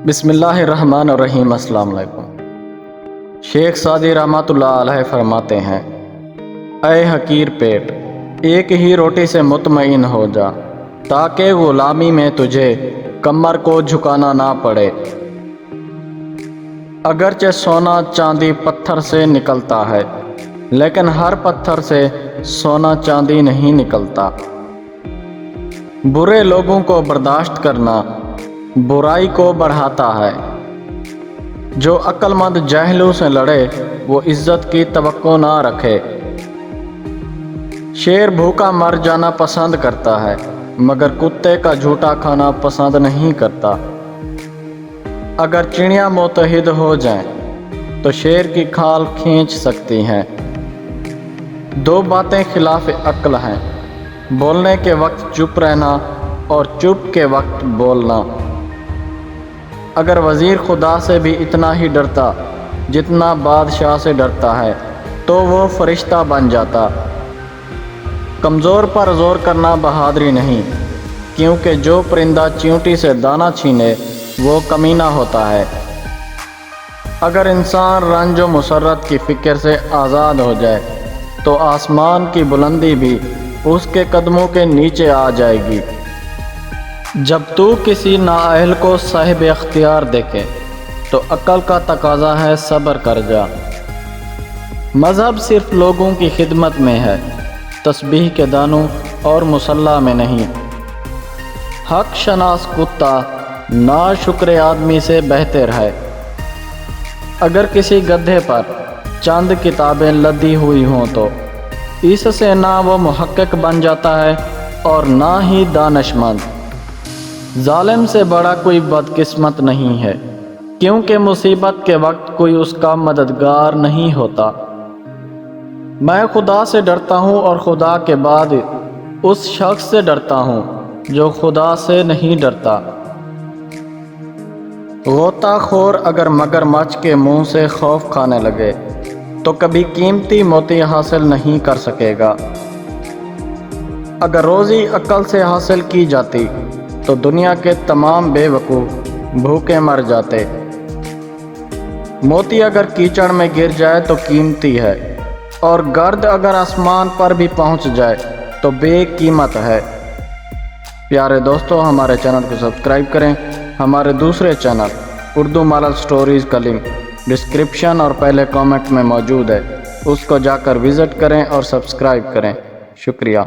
بسم اللہ الرحمن الرحیم۔ السلام علیکم۔ شیخ سعدی رحمۃ اللہ علیہ فرماتے ہیں، اے حقیر پیٹ، ایک ہی روٹی سے مطمئن ہو جا تاکہ غلامی میں تجھے کمر کو جھکانا نہ پڑے۔ اگرچہ سونا چاندی پتھر سے نکلتا ہے، لیکن ہر پتھر سے سونا چاندی نہیں نکلتا۔ برے لوگوں کو برداشت کرنا برائی کو بڑھاتا ہے۔ جو عقل مند جاہلوں سے لڑے وہ عزت کی توقع نہ رکھے۔ شیر بھوکا مر جانا پسند کرتا ہے، مگر کتے کا جھوٹا کھانا پسند نہیں کرتا۔ اگر چڑیاں متحد ہو جائیں تو شیر کی کھال کھینچ سکتی ہیں۔ دو باتیں خلاف عقل ہیں، بولنے کے وقت چپ رہنا اور چپ کے وقت بولنا۔ اگر وزیر خدا سے بھی اتنا ہی ڈرتا جتنا بادشاہ سے ڈرتا ہے تو وہ فرشتہ بن جاتا۔ کمزور پر زور کرنا بہادری نہیں، کیونکہ جو پرندہ چیونٹی سے دانہ چھینے وہ کمینہ ہوتا ہے۔ اگر انسان رنج و مسرت کی فکر سے آزاد ہو جائے تو آسمان کی بلندی بھی اس کے قدموں کے نیچے آ جائے گی۔ جب تو کسی نااہل کو صاحب اختیار دیکھے تو عقل کا تقاضا ہے صبر کر جا۔ مذہب صرف لوگوں کی خدمت میں ہے، تسبیح کے دانوں اور مصلی میں نہیں۔ حق شناس کتا ناشکر آدمی سے بہتر ہے۔ اگر کسی گدھے پر چند کتابیں لدی ہوئی ہوں تو اس سے نہ وہ محقق بن جاتا ہے اور نہ ہی دانش مند۔ ظالم سے بڑا کوئی بدقسمت نہیں ہے، کیونکہ مصیبت کے وقت کوئی اس کا مددگار نہیں ہوتا۔ میں خدا سے ڈرتا ہوں اور خدا کے بعد اس شخص سے ڈرتا ہوں جو خدا سے نہیں ڈرتا۔ غوطہ خور اگر مگرمچھ کے منہ سے خوف کھانے لگے تو کبھی قیمتی موتی حاصل نہیں کر سکے گا۔ اگر روزی عقل سے حاصل کی جاتی تو دنیا کے تمام بے وقوف بھوکے مر جاتے۔ موتی اگر کیچڑ میں گر جائے تو قیمتی ہے، اور گرد اگر آسمان پر بھی پہنچ جائے تو بے قیمت ہے۔ پیارے دوستو، ہمارے چینل کو سبسکرائب کریں۔ ہمارے دوسرے چینل اردو مالل سٹوریز کا لنک ڈسکرپشن اور پہلے کامنٹ میں موجود ہے، اس کو جا کر وزٹ کریں اور سبسکرائب کریں۔ شکریہ۔